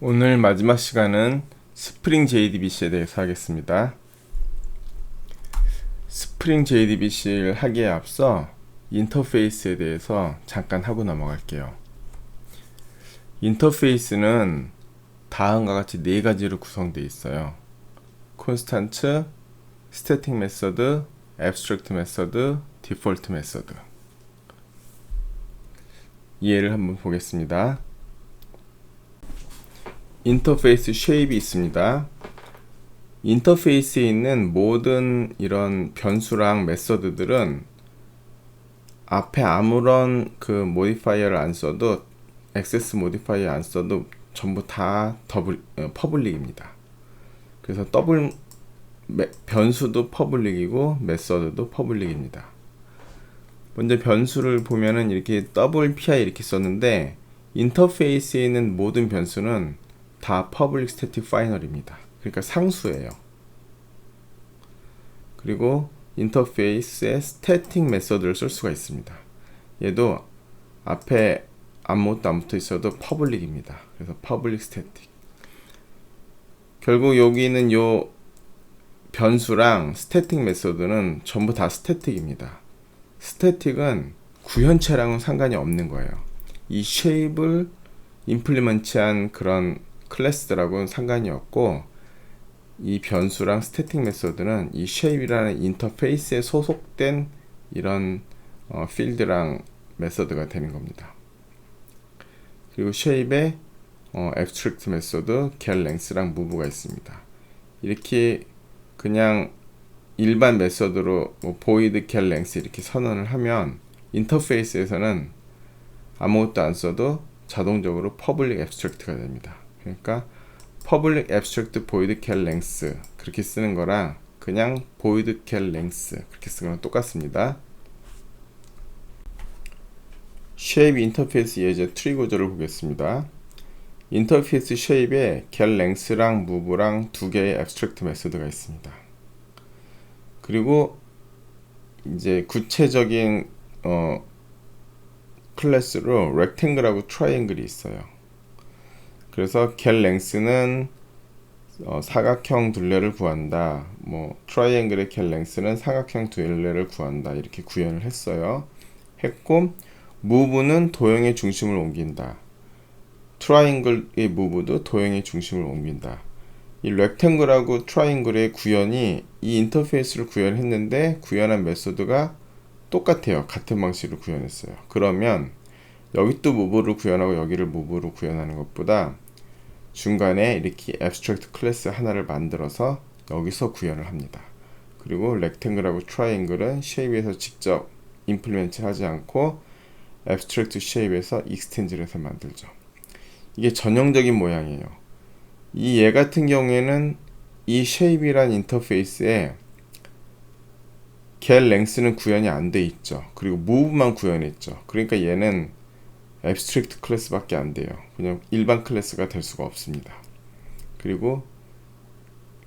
오늘 마지막 시간은 스프링 JDBC에 대해서 하겠습니다. 스프링 JDBC를 하기에 앞서 인터페이스에 대해서 잠깐 하고 넘어갈게요. 인터페이스는 다음과 같이 네 가지로 구성되어 있어요. 콘스탄트, 스태틱 메서드, 애브스트랙트 메서드, 디폴트 메서드. 이해를 한번 보겠습니다. 인터페이스 쉐입이 있습니다. 인터페이스에 있는 모든 이런 변수랑 메서드들은 앞에 아무런 그 모디파이어를 안 써도, 액세스 모디파이어 안 써도 전부 다 퍼블릭입니다. 그래서 변수도 퍼블릭이고 메서드도 퍼블릭입니다. 먼저 변수를 보면은 이렇게 WPI 이렇게 썼는데, 인터페이스에 있는 모든 변수는 다 public static final입니다. 그러니까 상수예요. 그리고 인터페이스에 static 메서드를 쓸 수가 있습니다. 얘도 앞에 아무것도 안 붙어 있어도 public입니다. 그래서 public static. 결국 여기는 요 변수랑 static 메서드는 전부 다 static입니다. static은 구현체랑은 상관이 없는 거예요. 이 shape을 임플리먼트한 그런 클래스들하고는 상관이 없고, 이 변수랑 스태틱 메서드는 이 shape이라는 인터페이스에 소속된 이런 필드랑 메서드가 되는 겁니다. 그리고 shape에 abstract 메서드, get length랑 move가 있습니다. 이렇게 그냥 일반 메서드로 void get length 이렇게 선언을 하면 인터페이스에서는 아무것도 안 써도 자동적으로 public abstract가 됩니다. 그러니까 public abstract void get length 그렇게 쓰는 거랑 그냥 void get length 그렇게 쓰는 거랑 똑같습니다. shape 인터페이스 예제 트리 구조를 보겠습니다. 인터페이스 shape에 get length랑 move랑 두 개의 abstract 메서드가 있습니다. 그리고 이제 구체적인 클래스로 rectangle하고 triangle이 있어요. 그래서 get length는 사각형 둘레를 구한다. 트라이앵글의 get length는 삼각형 둘레를 구한다. 이렇게 구현을 했고, move는 도형의 중심을 옮긴다. 트라이앵글의 move도 도형의 중심을 옮긴다. 이 rectangle하고 triangle의 구현이 이 인터페이스를 구현했는데 구현한 메소드가 똑같아요. 같은 방식으로 구현했어요. 그러면 여기 또 move를 구현하고 여기를 move로 구현하는 것보다 중간에 이렇게 abstract 클래스 하나를 만들어서 여기서 구현을 합니다. 그리고 rectangle하고 triangle은 shape에서 직접 임플리먼트 하지 않고 abstract shape에서 extend를 해서 만들죠. 이게 전형적인 모양이에요. 이 얘 같은 경우에는 이 shape이란 인터페이스에 get length는 구현이 안 돼 있죠. 그리고 move만 구현했죠. 그러니까 얘는 abstract 클래스밖에 안 돼요. 그냥 일반 클래스가 될 수가 없습니다. 그리고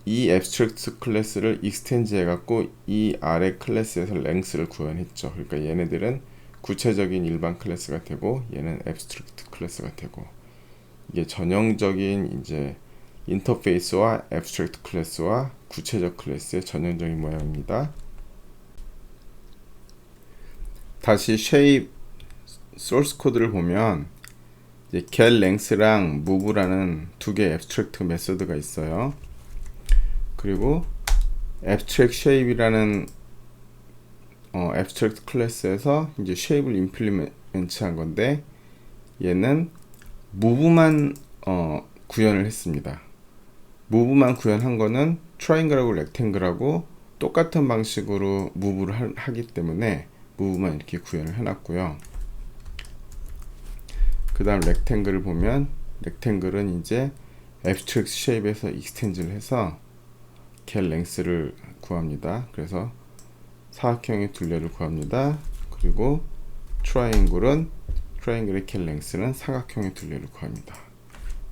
이 abstract 클래스를 extend 해갖고 이 아래 클래스에서 length를 구현했죠. 그러니까 얘네들은 구체적인 일반 클래스가 되고 얘는 abstract 클래스가 되고, 이게 전형적인 이제 인터페이스와 abstract 클래스와 구체적 클래스의 전형적인 모양입니다. 다시 shape 소스 코드를 보면 이제 get length랑 move라는 두 개의 abstract 메서드가 있어요. 그리고 abstract shape이라는 abstract 클래스에서 이제 shape를 implement 한 건데, 얘는 move만 구현을 했습니다. move만 구현한 거는 triangle하고 rectangle하고 똑같은 방식으로 move를 하기 때문에 move만 이렇게 구현을 해놨고요. 그 다음 rectangle을 보면 rectangle은 이제 abstract shape에서 extend를 해서 get length를 구합니다. 그래서 사각형의 둘레를 구합니다. 그리고 triangle의 get length는 삼각형의 둘레를 구합니다.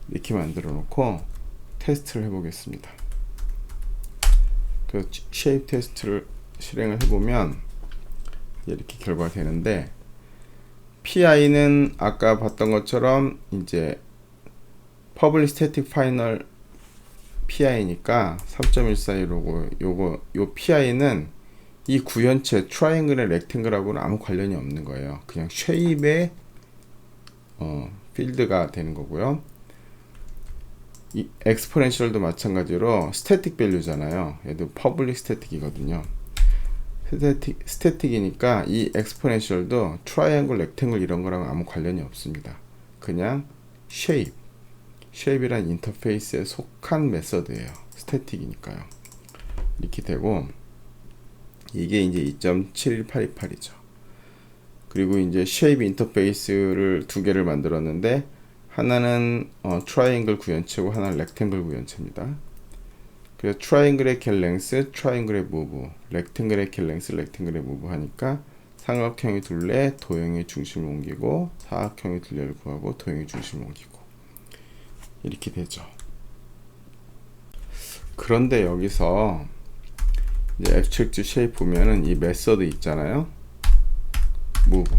이렇게 만들어 놓고 테스트를 해보겠습니다. 그 shape 테스트를 실행을 해보면 이렇게 결과가 되는데, PI는 아까 봤던 것처럼 이제 public static final PI니까 3.142로고 요 PI는 이 구현체 트라이앵글의 렉탱글하고는 아무 관련이 없는 거예요. 그냥 쉐입의 필드가 되는 거고요. 이 엑스포넨셜도 마찬가지로 스태틱 밸류잖아요. 얘도 퍼블릭 스태틱이거든요. 스태틱이니까 이 엑스포넨셜도 트라이앵글, 렉탱글 이런 거랑 아무 관련이 없습니다. 그냥 쉐입이란 인터페이스에 속한 메서드예요. 스태틱이니까요. 이렇게 되고 이게 이제 2.71828이죠. 그리고 이제 쉐입 인터페이스를 두 개를 만들었는데 하나는 트라이앵글 구현체고 하나는 렉탱글 구현체입니다. 그래서 트라이앵글의 겟 랭스, 트라이앵글의 무브, 렉탱글의 겟 랭스, 렉탱글의 무브 하니까 삼각형의 둘레, 도형의 중심을 옮기고 사각형의 둘레를 구하고 도형의 중심을 옮기고 이렇게 되죠. 그런데 여기서 이제 abstract shape 보면은 이 메서드 있잖아요. move.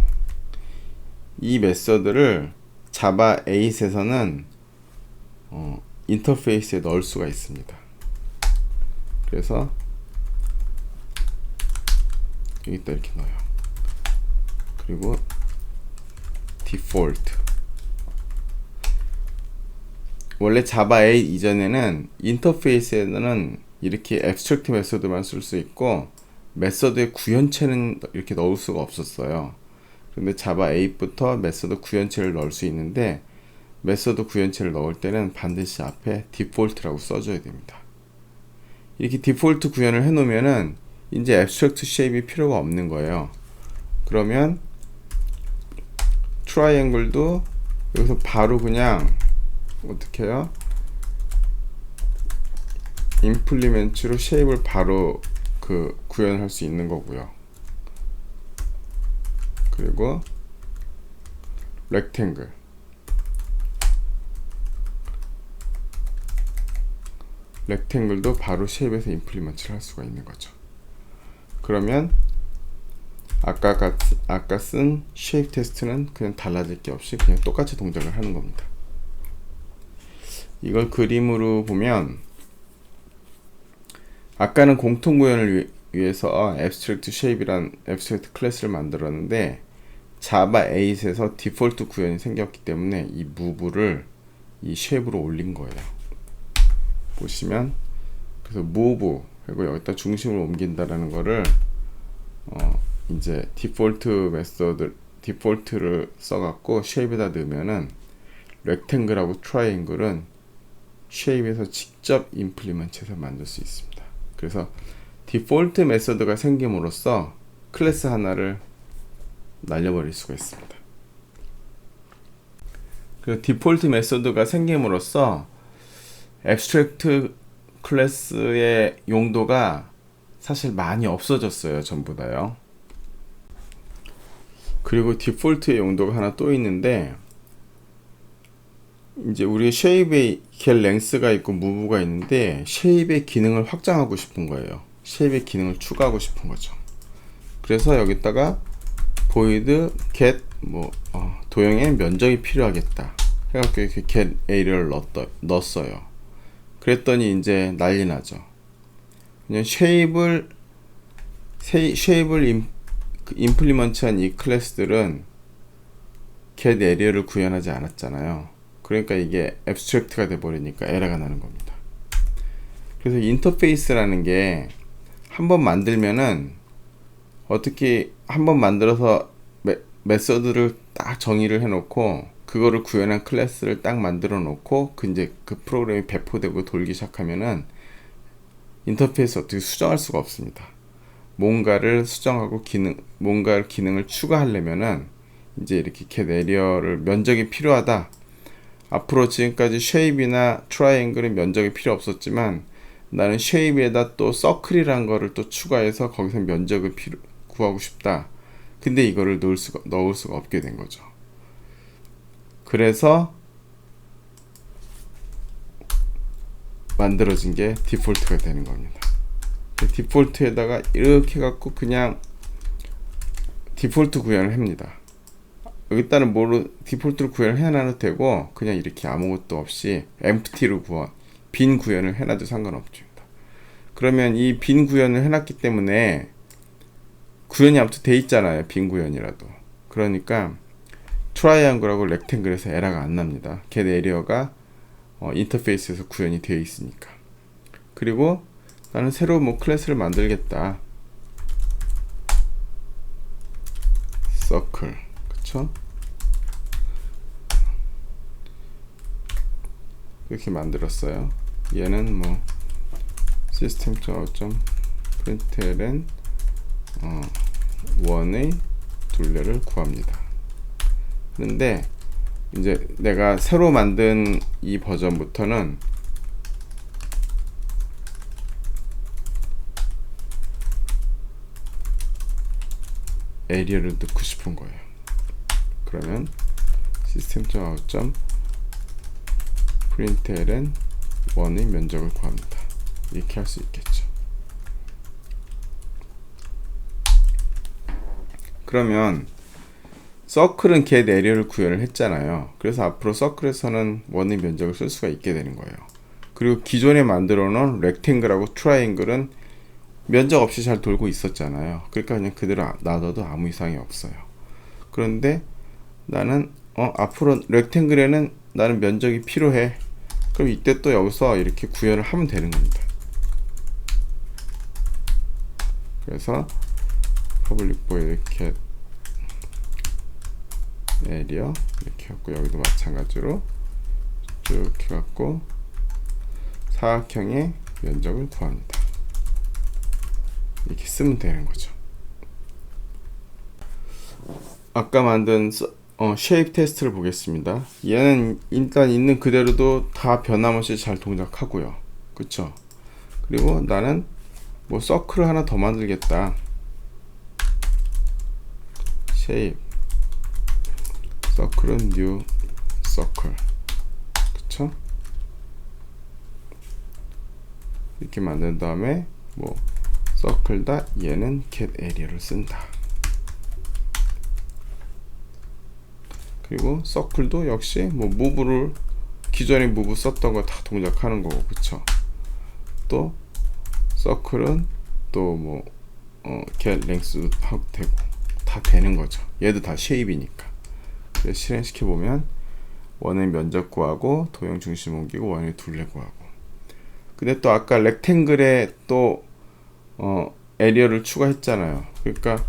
이 메서드를 자바 8에서는 인터페이스에 넣을 수가 있습니다. 그래서 여기다 이렇게 넣어요. 그리고 디폴트. 원래 자바 8 이전에는 인터페이스에는 이렇게 abstract 메서드만 쓸 수 있고 메서드의 구현체는 이렇게 넣을 수가 없었어요. 근데 자바 8부터 메서드 구현체를 넣을 수 있는데 메서드 구현체를 넣을 때는 반드시 앞에 디폴트라고 써줘야 됩니다. 이렇게 디폴트 구현을 해 놓으면은 이제 abstract shape이 필요가 없는 거예요. 그러면 트라이앵글도 여기서 바로 그냥 어떻게 해요? 임플리멘트로 쉐입을 바로 구현할 수 있는 거고요. 그리고 렉탱글 렉탱글도 바로 쉐입에서 임플리먼트를 할 수가 있는 거죠. 그러면 아까 쓴 쉐입 테스트는 그냥 달라질 게 없이 그냥 똑같이 동작을 하는 겁니다. 이걸 그림으로 보면 아까는 공통 구현을 위해서 abstract shape이란 abstract 클래스를 만들었는데 자바 8에서 디폴트 구현이 생겼기 때문에 이 move를 이 쉐입으로 올린 거예요. 보시면 그래서 move 그리고 여기다 중심을 옮긴다라는 거를 이제 디폴트를 써갖고 쉐입에다 넣으면은 렉탱글하고 트라이앵글은 쉐입에서 직접 임플리먼트해서 만들 수 있습니다. 그래서 디폴트 메서드가 생김으로써 클래스 하나를 날려버릴 수가 있습니다. 그리고 디폴트 메서드가 생김으로써 abstract 클래스의 용도가 사실 많이 없어졌어요. 전부 다요. 그리고 디폴트의 용도가 하나 또 있는데 이제 우리 쉐입의 겟 랭스가 있고 무브가 있는데 쉐입의 기능을 확장하고 싶은 거예요. 쉐입의 기능을 추가하고 싶은 거죠. 그래서 여기다가 void get 도형의 면적이 필요하겠다 해갖고 이렇게 get area를 넣었어요. 그랬더니 이제 난리 나죠. 그냥 쉐입을 임플리먼트한 이 클래스들은 get area를 구현하지 않았잖아요. 그러니까 이게 abstract가 돼버리니까 에러가 나는 겁니다. 그래서 인터페이스라는 게 한번 만들면은 어떻게 한번 만들어서 메서드를 딱 정의를 해놓고 그거를 구현한 클래스를 딱 만들어 놓고 이제 그 프로그램이 배포되고 돌기 시작하면은 인터페이스 어떻게 수정할 수가 없습니다. 뭔가를 수정하고 뭔가 기능을 추가하려면은 이제 이렇게 get area를 면적이 필요하다. 앞으로 지금까지 쉐입이나 트라이앵글은 면적이 필요 없었지만 나는 쉐입에다 또 서클이라는 거를 또 추가해서 거기서 면적을 구하고 싶다. 근데 이거를 넣을 수가 없게 된 거죠. 그래서 만들어진 게 디폴트가 되는 겁니다. 디폴트에다가 이렇게 갖고 그냥 디폴트 구현을 합니다. 여기다는 뭐로 디폴트로 구현을 해놔도 되고 그냥 이렇게 아무것도 없이 empty로 빈 구현을 해놔도 상관없죠. 그러면 이 빈 구현을 해놨기 때문에 구현이 아무튼 돼 있잖아요. 빈 구현이라도. 그러니까 트라이앵글하고 렉탱글에서 에러가 안 납니다. get area가 인터페이스에서 구현이 되어 있으니까. 그리고 나는 새로 뭐 클래스를 만들겠다. 서클, 그쵸? 이렇게 만들었어요. 얘는 뭐 system.out.println 원의 둘레를 구합니다. 그런데 이제 내가 새로 만든 이 버전부터는 에리어를 넣고 싶은 거예요. 그러면 system.out.println 원의 면적을 구합니다. 이렇게 할 수 있겠죠. 그러면 서클은 get area를 구현을 했잖아요. 그래서 앞으로 서클에서는 원의 면적을 쓸 수가 있게 되는 거예요. 그리고 기존에 만들어 놓은 렉탱글하고 트라이앵글은 면적 없이 잘 돌고 있었잖아요. 그러니까 그냥 그대로 놔둬도 아무 이상이 없어요. 그런데 나는 앞으로 렉탱글에는 나는 면적이 필요해. 그럼 이때 또 여기서 이렇게 구현을 하면 되는 겁니다. 그래서 public void get area 이렇게 갖고 여기도 마찬가지로 쭉 해갖고 사각형의 면적을 구합니다. 이렇게 쓰면 되는 거죠. 아까 만든 쉐입 테스트를 보겠습니다. 얘는 일단 있는 그대로도 다 변함없이 잘 동작하고요. 그쵸? 그리고 나는 뭐 서클을 하나 더 만들겠다. 쉐입 서클은 뉴 서클, 그쵸? 이렇게 만든 다음에 뭐 서클다 얘는 get area를 쓴다. 그리고 서클도 역시 뭐 무브를 기존에 무브 썼던 거 다 동작하는 거고, 그쵸? 또 서클은 또 뭐 get length도 하고 되고 다 되는 거죠. 얘도 다 쉐입이니까. 그래서 실행시켜 보면 원의 면적 구하고 도형 중심 옮기고 원의 둘레 구하고. 근데 또 아까 렉탱글에 또 에리어를 추가했잖아요. 그러니까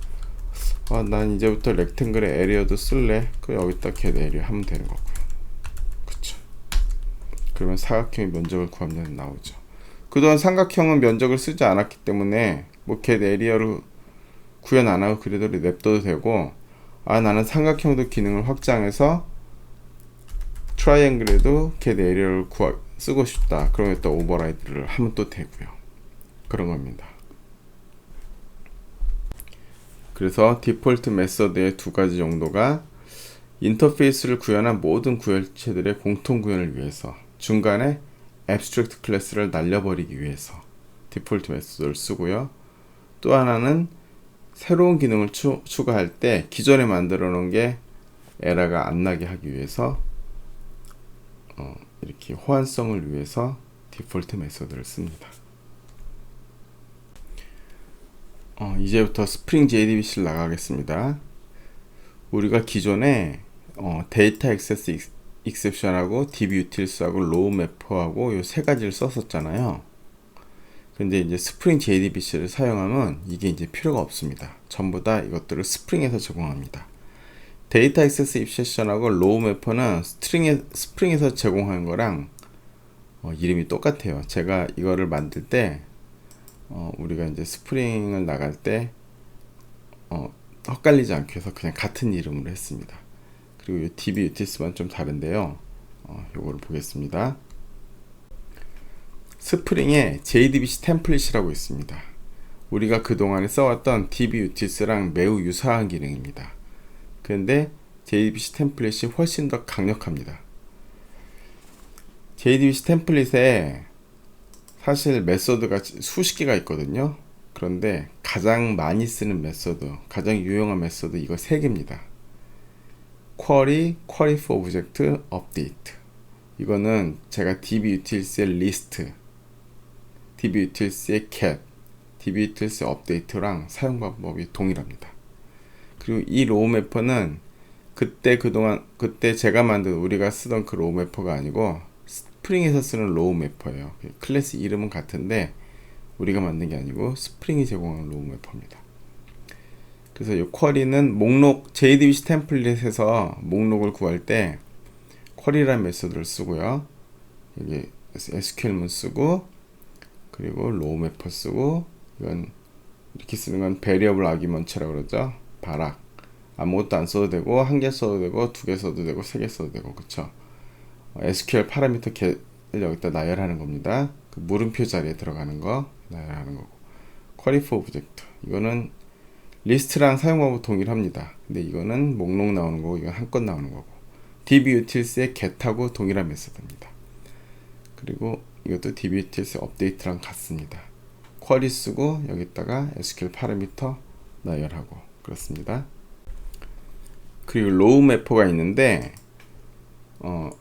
난 이제부터 렉탱글에 에리어도 쓸래. 그 여기다 get 에리어 하면 되는 거고요. 그쵸? 그러면 사각형의 면적을 구하면 나오죠. 그동안 삼각형은 면적을 쓰지 않았기 때문에 뭐 get 에리어를 구현 안 하고 그래도 냅둬도 되고, 나는 삼각형도 기능을 확장해서 트라이앵글에도 get 에리어를 쓰고 싶다. 그러면 또 오버라이드를 하면 또 되고요. 그런 겁니다. 그래서 디폴트 메서드의 두 가지 정도가 인터페이스를 구현한 모든 구현체들의 공통 구현을 위해서, 중간에 abstract 클래스를 날려버리기 위해서 디폴트 메서드를 쓰고요. 또 하나는 새로운 기능을 추가할 때 기존에 만들어 놓은 게 에러가 안 나게 하기 위해서 이렇게 호환성을 위해서 디폴트 메서드를 씁니다. 이제부터 스프링 JDBC를 나가겠습니다. 우리가 기존에 데이터 액세스 익셉션하고 DBUtils하고 로우 매퍼하고 요 세 가지를 썼었잖아요. 근데 이제 스프링 JDBC를 사용하면 이게 이제 필요가 없습니다. 전부 다 이것들을 스프링에서 제공합니다. 데이터 액세스 익셉션하고 로우 매퍼는 스프링에서 제공하는 거랑 이름이 똑같아요. 제가 이거를 만들 때 우리가 이제 스프링을 나갈 때 헛갈리지 않게 해서 그냥 같은 이름으로 했습니다. 그리고 이 DBUtils만 좀 다른데요. 요거를 보겠습니다. 스프링에 JDBC 템플릿이라고 있습니다. 우리가 그동안에 써왔던 DBUtils랑 매우 유사한 기능입니다. 그런데 JDBC 템플릿이 훨씬 더 강력합니다. JDBC 템플릿에 사실 메서드가 수십 개가 있거든요. 그런데 가장 많이 쓰는 메서드, 가장 유용한 메서드 이거 3개입니다. query for object update. 이거는 제가 dbutils의 list, dbutils의 get, dbutils의 update랑 사용 방법이 동일합니다. 그리고 이 로우 매퍼는 그때 제가 만든 우리가 쓰던 그 로우 매퍼가 아니고 스프링에서 쓰는 로우 매퍼예요. 클래스 이름은 같은데 우리가 만든 게 아니고 스프링이 제공하는 로우 매퍼입니다. 그래서 이 쿼리는 목록 JDBC 템플릿에서 목록을 구할 때 쿼리라는 메소드를 쓰고요. 여기 SQL문 쓰고 그리고 로우 매퍼 쓰고 이건 이렇게 쓰는 건 variable argument라고 그러죠. 발악. 아무것도 안 써도 되고 한 개 써도 되고 두 개 써도 되고 세 개 써도 되고 그쵸. SQL 파라미터 겟을 여기다 나열하는 겁니다. 그 물음표 자리에 들어가는 거 나열하는 거고. query for object. 이거는 리스트랑 사용 방법 동일합니다. 근데 이거는 목록 나오는 거고 이건 한건 나오는 거고. dbutils의 get하고 동일한 메소드입니다. 그리고 이것도 dbutils의 update랑 같습니다. query 쓰고 여기다가 SQL 파라미터 나열하고 그렇습니다. 그리고 로우 매퍼가 있는데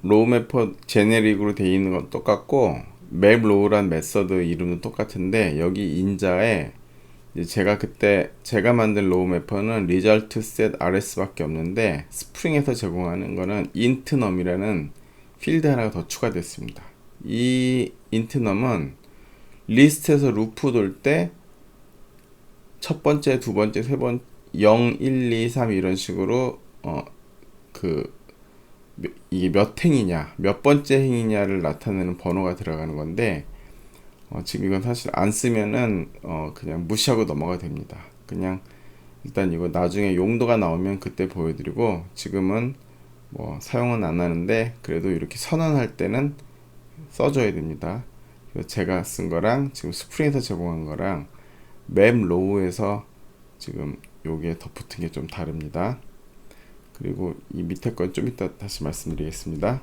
로우 매퍼 제네릭으로 되어 있는 건 똑같고 map row란 메서드 이름도 똑같은데 여기 인자에 이제 제가 만든 로우 매퍼는 result set rs 밖에 없는데 스프링에서 제공하는 거는 int num이라는 필드 하나가 더 추가됐습니다. 이 int num은 리스트에서 루프 돌 때 첫 번째, 두 번째, 세 번째 0, 1, 2, 3 이런 식으로 이게 몇 행이냐, 몇 번째 행이냐를 나타내는 번호가 들어가는 건데 지금 이건 사실 안 쓰면은 그냥 무시하고 넘어가 됩니다. 그냥 일단 이거 나중에 용도가 나오면 그때 보여드리고 지금은 뭐 사용은 안 하는데 그래도 이렇게 선언할 때는 써줘야 됩니다. 제가 쓴 거랑 지금 스프링에서 제공한 거랑 map row에서 지금 요게 덧붙은 게 좀 다릅니다. 그리고 이 밑에 건 좀 이따 다시 말씀드리겠습니다.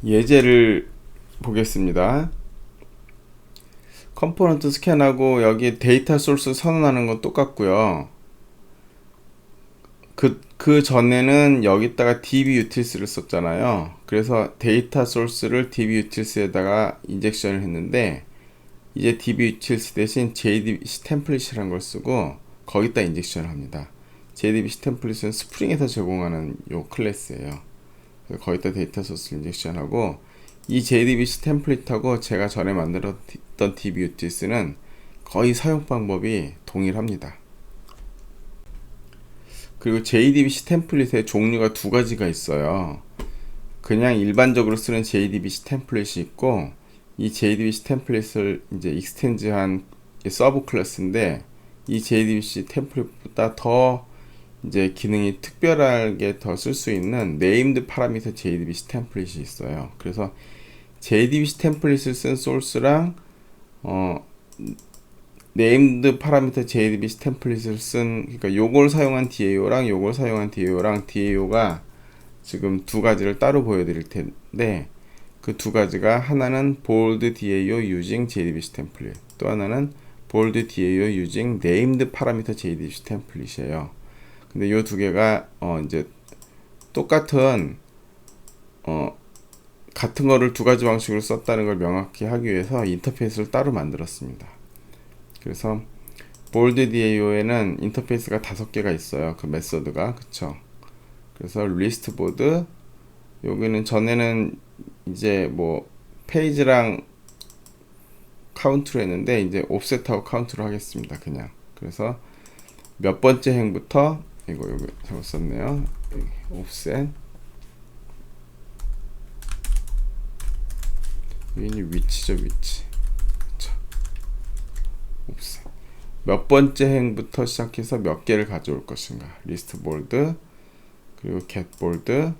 예제를 보겠습니다. 컴포넌트 스캔하고 여기 데이터 소스 선언하는 건 똑같고요. 그 전에는 여기다가 dbutils를 썼잖아요. 그래서 데이터 소스를 dbutils에다가 인젝션을 했는데 이제 dbutils 대신 JDBC 템플릿이라는 걸 쓰고 거기다 인젝션을 합니다. JDBC 템플릿은 스프링에서 제공하는 요 클래스예요. 거기다 데이터 소스 인젝션하고 이 JDBC 템플릿하고 제가 전에 만들었던 dbutils는 거의 사용 방법이 동일합니다. 그리고 JDBC 템플릿의 종류가 두 가지가 있어요. 그냥 일반적으로 쓰는 JDBC 템플릿이 있고 이 JDBC 템플릿을 이제 익스텐즈한 서브 클래스인데 이 JDBC 템플릿보다 더 이제 기능이 특별하게 더 쓸 수 있는 네임드 파라미터 JDBC 템플릿이 있어요. 그래서 JDBC 템플릿을 쓴 소스랑 네임드 파라미터 JDBC 템플릿을 쓴 그러니까 요걸 사용한 DAO랑 요걸 사용한 DAO랑 DAO가 지금 두 가지를 따로 보여드릴 텐데 그 두 가지가 하나는 bold DAO using JDBC 템플릿 또 하나는 bold DAO using named parameter JDBC 템플릿이에요. 근데 요 두 개가 이제 똑같은 같은 거를 두 가지 방식으로 썼다는 걸 명확히 하기 위해서 인터페이스를 따로 만들었습니다. 그래서 bold DAO에는 인터페이스가 5개가 있어요. 그 메서드가 그쵸. 그래서 list board 여기는 전에는 이제 뭐 페이지랑 카운트로 했는데 이제 옵셋하고 카운트로 하겠습니다. 그냥 그래서 몇 번째 행부터 이거 여기 잘못 썼네요. 옵셋 여기 위치죠. 위치 그쵸. 옵셋 몇 번째 행부터 시작해서 몇 개를 가져올 것인가 리스트 볼드 그리고 get 볼드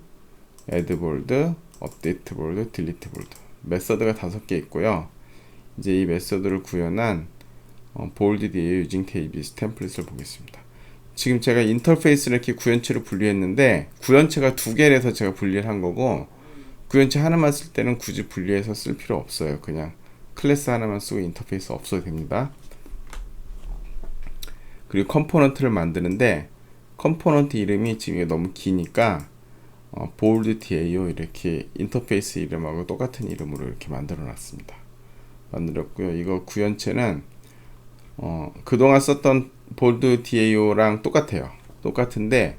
add 볼드 업데이트 볼드 딜리트 볼드 메서드가 5개 있고요. 이제 이 메서드를 구현한 bold DAO using JDBC 템플릿을 보겠습니다. 지금 제가 인터페이스를 이렇게 구현체로 분리했는데 구현체가 2개라서 제가 분리를 한 거고 구현체 하나만 쓸 때는 굳이 분리해서 쓸 필요 없어요. 그냥 클래스 하나만 쓰고 인터페이스 없어도 됩니다. 그리고 컴포넌트를 만드는데 컴포넌트 이름이 지금 이게 너무 기니까 bold DAO 이렇게 인터페이스 이름하고 똑같은 이름으로 이렇게 만들어 놨습니다. 만들었고요. 이거 구현체는 그동안 썼던 bold DAO랑 똑같아요. 똑같은데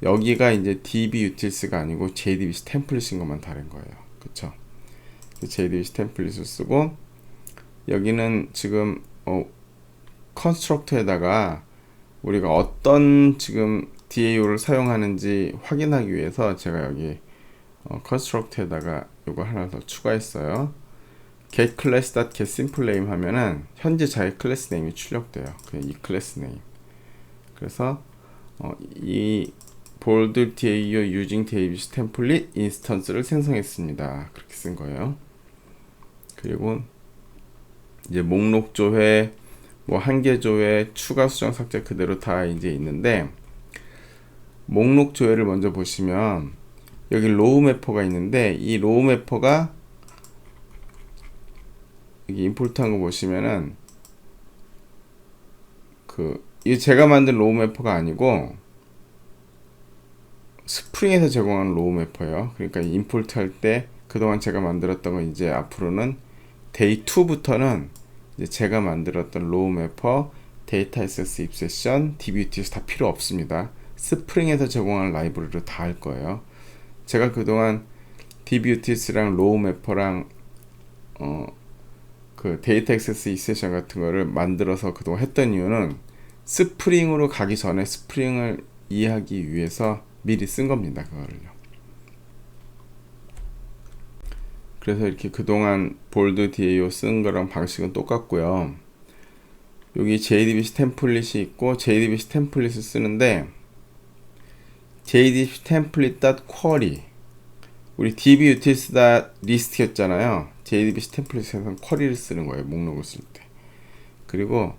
여기가 이제 DB utils가 아니고 JDBC 템플릿인 것만 다른 거예요. 그쵸? JDBC 템플릿을 쓰고 여기는 지금 컨스트럭터에다가 우리가 어떤 지금 DAO를 사용하는지 확인하기 위해서 제가 여기 컨스트럭터에다가 이거 하나 더 추가했어요. get class.get simple name 하면은 현재 자기 클래스 네임이 출력돼요. 그냥 이 클래스 네임. 그래서 이 bold DAO using DBC template 인스턴스를 생성했습니다. 그렇게 쓴 거예요. 그리고 이제 목록 조회, 뭐 한계 조회, 추가 수정 삭제 그대로 다 이제 있는데 목록 조회를 먼저 보시면 여기 로우 매퍼가 있는데 이 로우 매퍼가 여기 임포트한 거 보시면은 이 제가 만든 로우 매퍼가 아니고 스프링에서 제공하는 로우 매퍼예요. 그러니까 임포트 할 때 그동안 제가 만들었던 건 이제 앞으로는 데이 2부터는 이제 제가 만들었던 로우 매퍼, 데이터 액세스 입세션, DBUTS 다 필요 없습니다. 스프링에서 제공하는 라이브러리로 다 할 거예요. 제가 그동안 DBUTS랑 로우 매퍼랑 그 데이터 액세스 입세션 같은 거를 만들어서 그동안 했던 이유는 스프링으로 가기 전에 스프링을 이해하기 위해서 미리 쓴 겁니다. 그거를요. 그래서 이렇게 그동안 볼드 DAO 쓴 거랑 방식은 똑같고요. 여기 JDBC 템플릿이 있고 JDBC 템플릿을 쓰는데 JDBC template.query 우리 dbutils.list였잖아요. JDBC 템플릿에서는 쿼리를 쓰는 거예요. 목록을 쓸 때. 그리고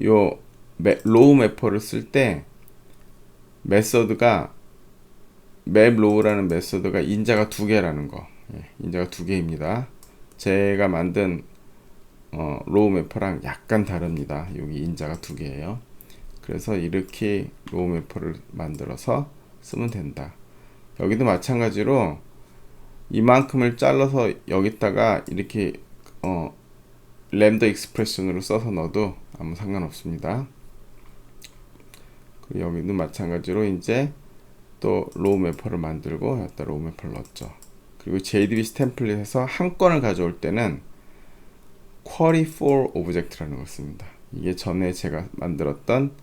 요 로우 매퍼를 쓸 때 메서드가 mapRow라는 메서드가 인자가 2개라는 거. 인자가 2개입니다. 제가 만든 로우 매퍼랑 약간 다릅니다. 여기 인자가 2개예요. 그래서 이렇게 로우 매퍼를 만들어서 쓰면 된다. 여기도 마찬가지로 이만큼을 잘라서 여기다가 이렇게 램다 익스프레션으로 써서 넣어도 아무 상관없습니다. 그리고 여기도 마찬가지로 이제 또 로우 매퍼를 만들고 여기다 로우 매퍼를 넣었죠. 그리고 JDBC 템플릿에서 한 건을 가져올 때는 query for object라는 걸 씁니다. 이게 전에 제가 만들었던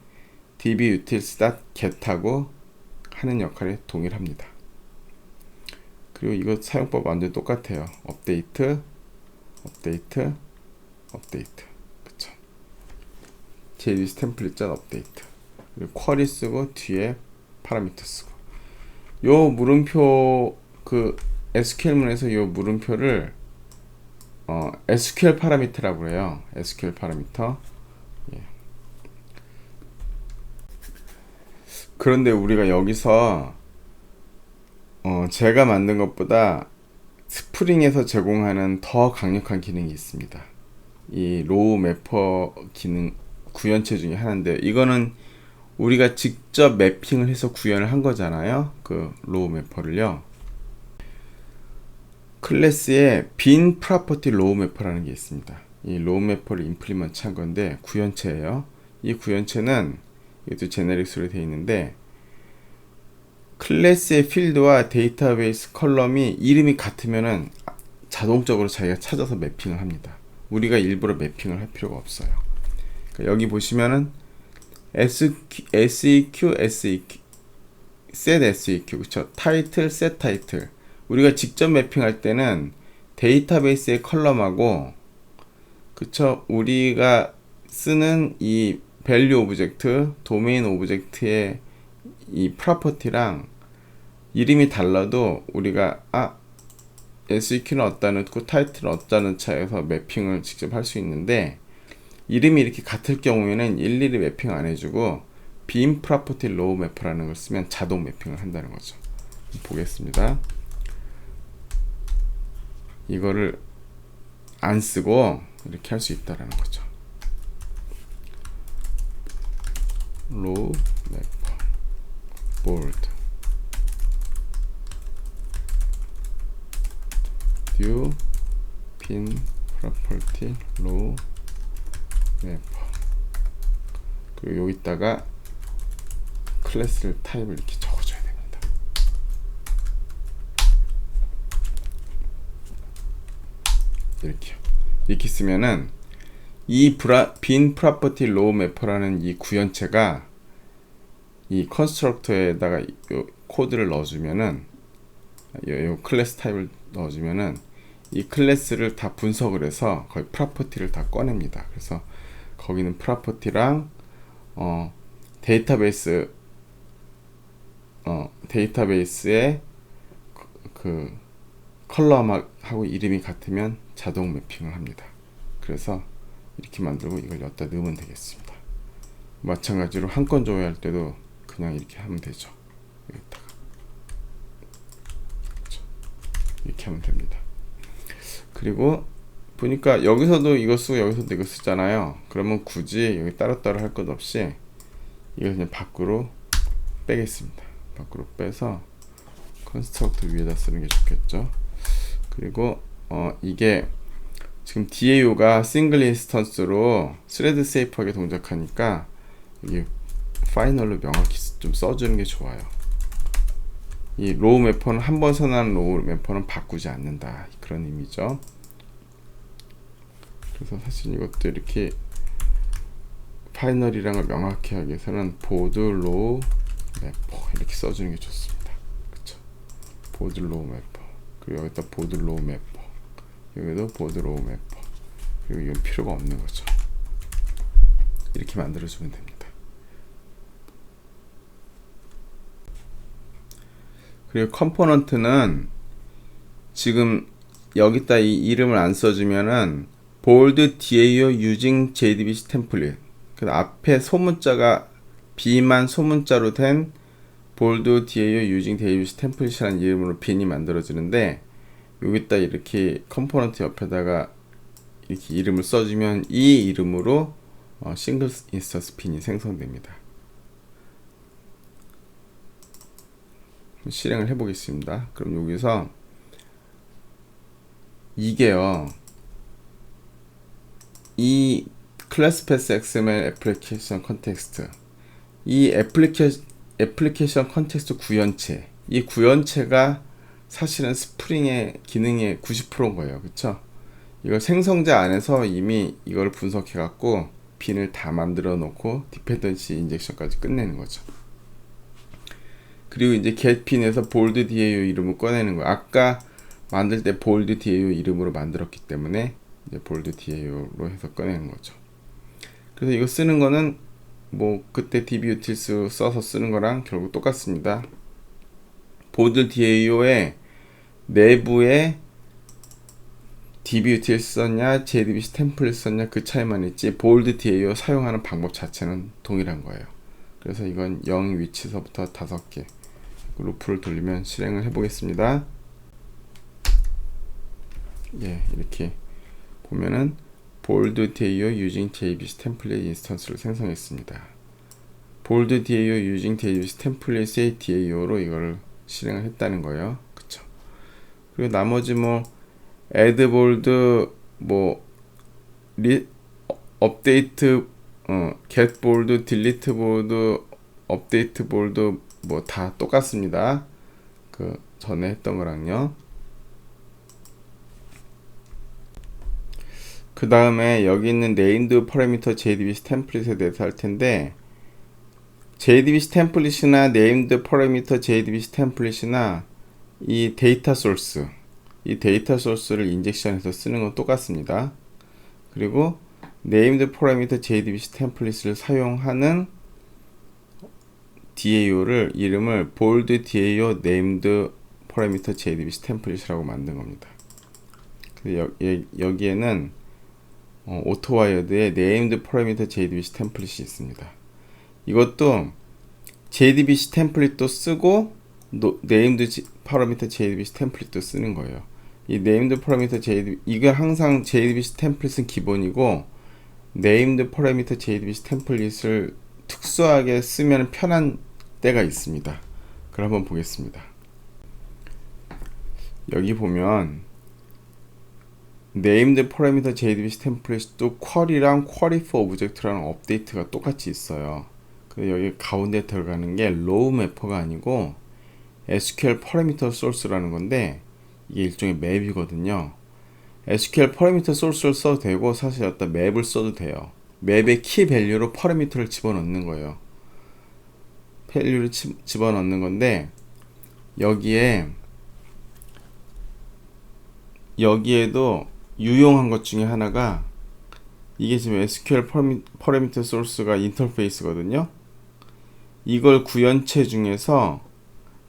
dbutils.get하고 하는 역할에 동일합니다. 그리고 이거 사용법 완전 똑같아요. 업데이트, 업데이트, 업데이트. 그쵸? JDBC 템플릿 업데이트. 그리고 query 쓰고 뒤에 파라미터 쓰고. 요 물음표 SQL문에서 요 물음표를 SQL 파라미터라고 해요. SQL 파라미터. 예. 그런데 우리가 여기서 제가 만든 것보다 스프링에서 제공하는 더 강력한 기능이 있습니다. 이 로우 매퍼 기능 구현체 중에 하나인데 이거는 우리가 직접 매핑을 해서 구현을 한 거잖아요. 그 로우 매퍼를요. 클래스에 빈 프로퍼티 로우 매퍼라는 게 있습니다. 이 로우 매퍼를 임플리먼트 한 건데 구현체예요. 이 구현체는 이것도 제네릭스로 되어 있는데 클래스의 필드와 데이터베이스 컬럼이 이름이 같으면은 자동적으로 자기가 찾아서 매핑을 합니다. 우리가 일부러 매핑을 할 필요가 없어요. 그러니까 여기 보시면은 SEQ, set SEQ, 그쵸? 타이틀, set 타이틀. 우리가 직접 매핑할 때는 데이터베이스의 컬럼하고, 그쵸? 우리가 쓰는 이 밸류 오브젝트, 도메인 오브젝트의 이 프로퍼티랑 이름이 달라도 우리가 SEQ는 어디다 넣고 타이틀은 어디다 넣자 해서 매핑을 직접 할 수 있는데 이름이 이렇게 같을 경우에는 일일이 매핑 안 해주고 빈 프로퍼티 로우 매퍼라는 걸 쓰면 자동 매핑을 한다는 거죠. 보겠습니다. 이거를 안 쓰고 이렇게 할 수 있다라는 거죠. 로우 매퍼 bold new bin property row mapper. 그리고 여기다가 클래스를 타입을 이렇게 적어줘야 됩니다. 이렇게 쓰면은 이 bin property row mapper라는 이 구현체가 이 컨스트럭터에다가 요 코드를 넣어주면은 요 클래스 타입을 넣어주면은 이 클래스를 다 분석을 해서 거의 프로퍼티를 다 꺼냅니다. 그래서 거기는 프로퍼티랑 데이터베이스의 그 컬럼하고 이름이 같으면 자동 매핑을 합니다. 그래서 이렇게 만들고 이걸 여기다 넣으면 되겠습니다. 마찬가지로 한 건 조회할 때도 그냥 이렇게 하면 되죠. 여기다가 이렇게 하면 됩니다. 그리고 보니까 여기서도 이거 쓰고 여기서도 이거 쓰잖아요. 그러면 굳이 여기 따로따로 할 것 없이 이걸 그냥 밖으로 빼겠습니다. 밖으로 빼서 컨스트럭터 위에다 쓰는 게 좋겠죠. 그리고 이게 지금 DAO가 싱글 인스턴스로 스레드 세이프하게 동작하니까 여기 파이널로 명확히 좀 써주는 게 좋아요. 이 로우 매퍼는 한번 선언한 로우 매퍼는 바꾸지 않는다, 그런 의미죠. 그래서 사실 이것도 이렇게 파이널이랑을 명확히 하기 위해서는 보드 로우 매퍼 이렇게 써주는 게 좋습니다. 그쵸? 보드 로우 매퍼, 그리고 여기다 보드 로우 매퍼, 여기도 보드 로우 매퍼, 그리고 이건 필요가 없는 거죠. 이렇게 만들어주면 됩니다. 그리고 컴포넌트는 지금 여기다 이 이름을 안 써주면은 bold DAO using JDBC 템플릿, 그 앞에 소문자가 B만 소문자로 된 bold DAO using JDBC 템플릿이라는 이름으로 빈이 만들어지는데, 여기다 이렇게 컴포넌트 옆에다가 이렇게 이름을 써주면 이 이름으로 싱글 인스턴스 빈이 생성됩니다. 실행을 해보겠습니다. 그럼 여기서 이게요, 이 클래스 패스 XML 애플리케이션 컨텍스트, 이 애플리케이션 컨텍스트 구현체, 이 구현체가 사실은 스프링의 기능의 90%인 거예요. 그쵸? 이걸 생성자 안에서 이미 이걸 분석해 갖고 빈을 다 만들어 놓고 디펜던시 인젝션까지 끝내는 거죠. 그리고 이제 get빈에서 bold DAO 이름을 꺼내는 거예요. 아까 만들 때 bold DAO 이름으로 만들었기 때문에 이제 bold DAO로 해서 꺼내는 거죠. 그래서 이거 쓰는 거는 뭐 그때 dbutils 써서 쓰는 거랑 결국 똑같습니다. bold DAO의 내부에 dbutils 썼냐 JDBC 템플릿 썼냐 그 차이만 있지 bold DAO 사용하는 방법 자체는 동일한 거예요. 그래서 이건 0 위치서부터 5개 루프를 돌리면 실행을 해보겠습니다. 예, 이렇게 보면은 bold DAO using JDBC 템플릿 인스턴스를 생성했습니다. bold DAO using JDBC 템플릿의 DAO로 이걸 실행을 했다는 거예요. 그쵸? 그리고 나머지 뭐 add bold, 뭐 업데이트, get bold, delete bold, update bold 뭐 다 똑같습니다. 그 전에 했던 거랑요. 그 다음에 여기 있는 named parameter JDBC 템플릿에 대해서 할 텐데, JDBC 템플릿이나 named parameter JDBC 템플릿이나 이 데이터 소스, 이 데이터 소스를 인젝션해서 쓰는 건 똑같습니다. 그리고 named parameter JDBC 템플릿을 사용하는 DAO를 이름을 bold DAO named parameter JDBC 템플릿이라고 만든 겁니다. 여기에는 오토와이어드의 named parameter JDBC 템플릿이 있습니다. 이것도 JDBC 템플릿도 쓰고 named parameter JDBC 템플릿도 쓰는 거예요. 이 named parameter JDBC, 이거 항상 JDBC 템플릿은 기본이고 named parameter JDBC 템플릿을 특수하게 쓰면 편한 때가 있습니다. 그걸 한번 보겠습니다. 여기 보면 named parameter JDBC 템플릿도 쿼리랑 query for object랑 업데이트가 똑같이 있어요. 근데 여기 가운데 들어가는 게 row mapper가 아니고 SQL parameter source라는 건데 이게 일종의 맵이거든요. SQL parameter source를 써도 되고 사실 어떤 맵을 써도 돼요. 맵의 키 밸류로 parameter를 집어넣는 거예요. 밸류를 집어넣는 건데 여기에도 유용한 것 중에 하나가 이게 지금 SQL parameter source가 인터페이스거든요. 이걸 구현체 중에서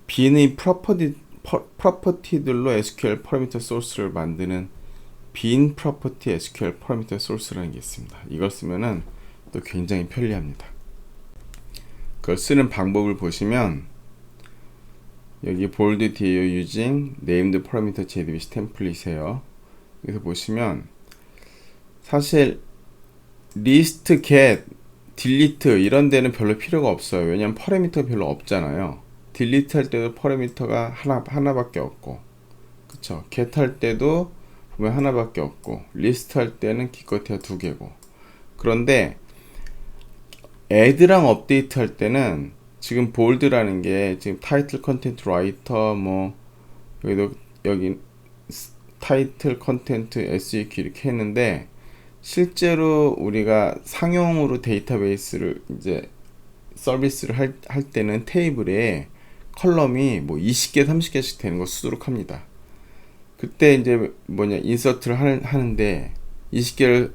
빈의 프로퍼티들로 SQL parameter source를 만드는 빈 프로퍼티 SQL parameter source라는 게 있습니다. 이걸 쓰면은 또 굉장히 편리합니다. 그걸 쓰는 방법을 보시면 여기 bold DAO using named parameter JDBC 템플릿이에요. 여기서 보시면 사실 list, get, delete 이런 데는 별로 필요가 없어요. 왜냐면 parameter가 별로 없잖아요. delete 할 때도 parameter가 하나밖에 없고, 그쵸? get 할 때도 보면 하나밖에 없고, list 할 때는 기껏해야 2개고. 그런데 add랑 update 할 때는 지금 bold라는 게 지금 title, content, writer 뭐 여기 타이틀, 컨텐트, SEQ 이렇게 했는데 실제로 우리가 상용으로 데이터베이스를 이제 서비스를 할 때는 테이블에 컬럼이 뭐 20개, 30개씩 되는 거 수두룩합니다. 그때 이제 인서트를 하는데 20개를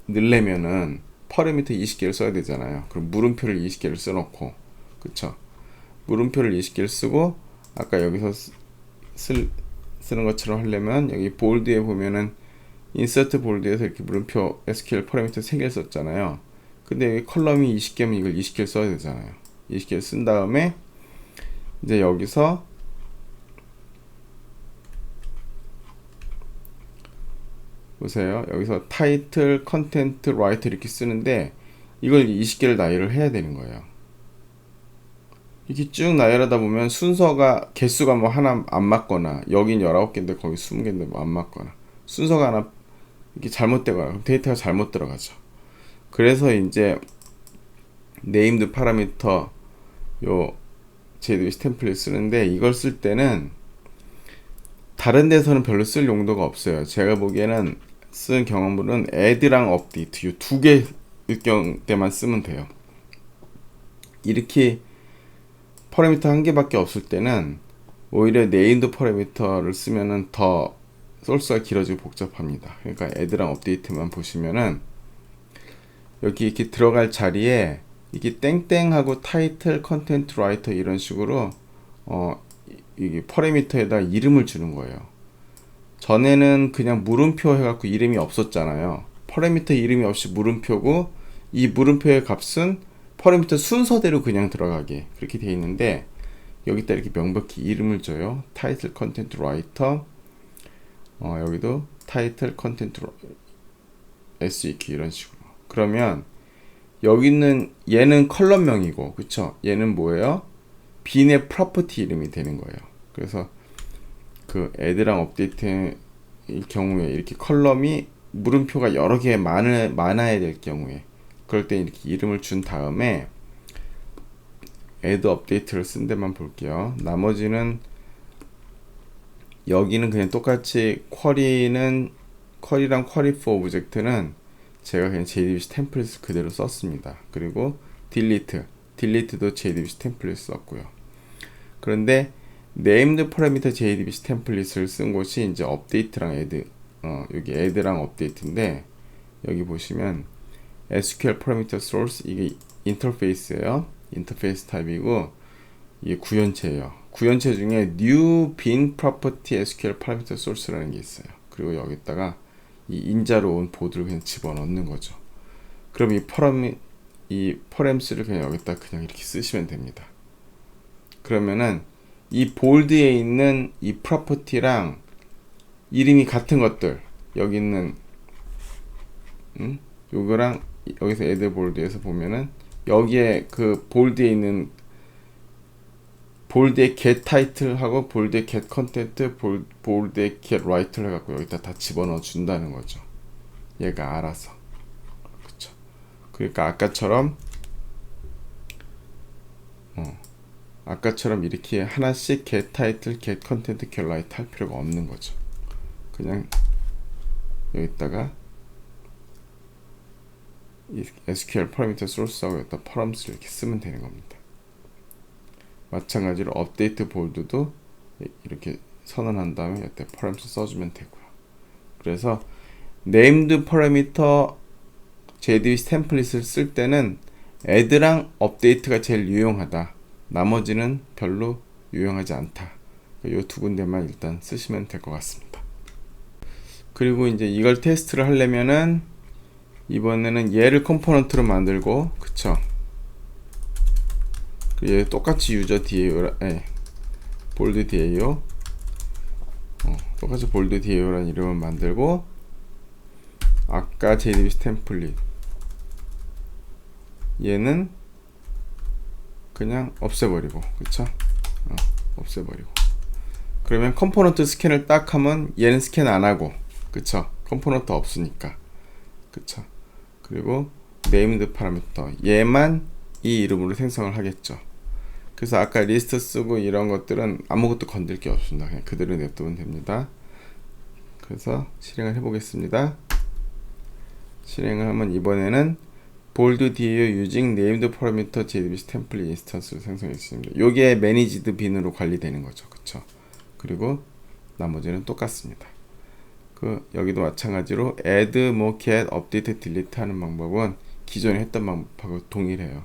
넣으려면은 퍼리미터 20개를 써야 되잖아요. 그럼 물음표를 20개를 써놓고, 그쵸? 물음표를 20개를 쓰고 아까 여기서 쓰는 것처럼 하려면 여기 볼드에 보면은 인서트 볼드에서 이렇게 물음표 SQL 파라미터 3개를 썼잖아요. 근데 여기 컬럼이 20개면 이걸 20개를 써야 되잖아요. 20개를 쓴 다음에 이제 여기서 보세요. 여기서 타이틀, 컨텐트, 라이트 이렇게 쓰는데 이걸 20개를 나열을 해야 되는 거예요. 이렇게 쭉 나열하다 보면 순서가 개수가 뭐 하나 안 맞거나 여긴 19개인데 거기 20개인데 뭐 안 맞거나 순서가 하나 이렇게 잘못되거나 그럼 데이터가 잘못 들어가죠. 그래서 이제 네임드 파라미터 요 JDBC 템플릿 쓰는데 이걸 쓸 때는 다른 데서는 별로 쓸 용도가 없어요. 제가 보기에는 쓴 경험으로는 add랑 update 이 두 개 때만 쓰면 돼요. 이렇게 파라미터 한 개밖에 없을 때는 오히려 네임드 파라미터를 쓰면은 더 소스가 길어지고 복잡합니다. 그러니까 add랑 update만 보시면은 여기 이렇게 들어갈 자리에 이게 땡땡하고 타이틀, 컨텐트, 라이터 이런 식으로 이게 파라미터에다 이름을 주는 거예요. 전에는 그냥 물음표 해갖고 이름이 없었잖아요. 파라미터 이름이 없이 물음표고 이 물음표의 값은 파라미터 순서대로 그냥 들어가게 그렇게 되어 있는데 여기다 이렇게 명백히 이름을 줘요. 타이틀, 컨텐트, 라이터 여기도 타이틀, 컨텐트, SEQ 이런 식으로. 그러면 여기는 얘는 컬럼명이고 그쵸? 얘는 뭐예요? 빈의 프로퍼티 이름이 되는 거예요. 그래서 그 add랑 update의 경우에 이렇게 컬럼이 물음표가 여러 개 많아야 될 경우에 그럴 때 이렇게 이름을 준 다음에 add update를 쓴 데만 볼게요. 나머지는 여기는 그냥 똑같이 쿼리랑 query for object는 제가 그냥 JDBC 템플릿을 그대로 썼습니다. 그리고 delete도 JDBC 템플릿 썼고요. 그런데 named parameter JDBC 템플릿을 쓴 곳이 이제 update랑 add, 여기 add랑 update인데 여기 보시면 SQL parameter source 이게 인터페이스예요. 인터페이스 타입이고 이게 구현체예요. 구현체 중에 new bin property SQL parameter source라는 게 있어요. 그리고 여기다가 이 인자로 온 보드를 그냥 집어넣는 거죠. 그럼 이 퍼램스를 그냥 여기다 그냥 이렇게 쓰시면 됩니다. 그러면은 이 볼드에 있는 이 프로퍼티랑 이름이 같은 것들 여기 있는 요거랑 여기서 add 볼드에서 보면은 여기에 그 볼드에 있는 볼드에 get title하고 볼드에 get content, 볼드에 get write를 해갖고 여기다 다 집어넣어 준다는 거죠. 얘가 알아서. 그쵸. 그러니까 아까처럼 이렇게 하나씩 get title, get content, get write 할 필요가 없는 거죠. 그냥 여기다가 이 SQL parameter source하고 여기다 params 이렇게 쓰면 되는 겁니다. 마찬가지로 업데이트 볼드도 이렇게 선언한 다음에 여기다 params 써주면 되고요. 그래서 named parameter JDBC 템플릿을 쓸 때는 add랑 update가 제일 유용하다. 나머지는 별로 유용하지 않다. 이 두 군데만 일단 쓰시면 될 것 같습니다. 그리고 이제 이걸 테스트를 하려면은 이번에는 얘를 컴포넌트로 만들고, 그쵸? 얘 똑같이 유저 DAO, 볼드 DAO, 똑같이 볼드 DAO라는 이름을 만들고, 아까 JDBC 템플릿 얘는 그냥 없애버리고, 그쵸? 없애버리고. 그러면 컴포넌트 스캔을 딱 하면 얘는 스캔 안 하고, 그쵸? 컴포넌트 없으니까, 그쵸? 그리고 네임드 파라미터 얘만 이 이름으로 생성을 하겠죠. 그래서 아까 리스트 쓰고 이런 것들은 아무것도 건들 게 없습니다. 그냥 그대로 냅두면 됩니다. 그래서 실행을 해보겠습니다. 실행을 하면 이번에는 bold DAO using named parameter JDBC template instance를 생성했습니다. 요게 managed bin으로 관리되는 거죠. 그쵸? 그리고 나머지는 똑같습니다. 여기도 마찬가지로 add, get, update, delete 하는 방법은 기존에 했던 방법하고 동일해요.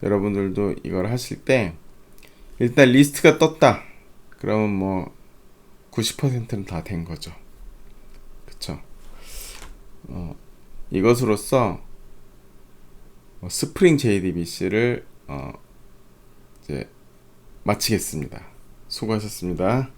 여러분들도 이걸 하실 때 일단 리스트가 떴다. 그러면 뭐 90%는 다 된 거죠. 그쵸? 이것으로써 스프링 JDBC를 이제 마치겠습니다. 수고하셨습니다.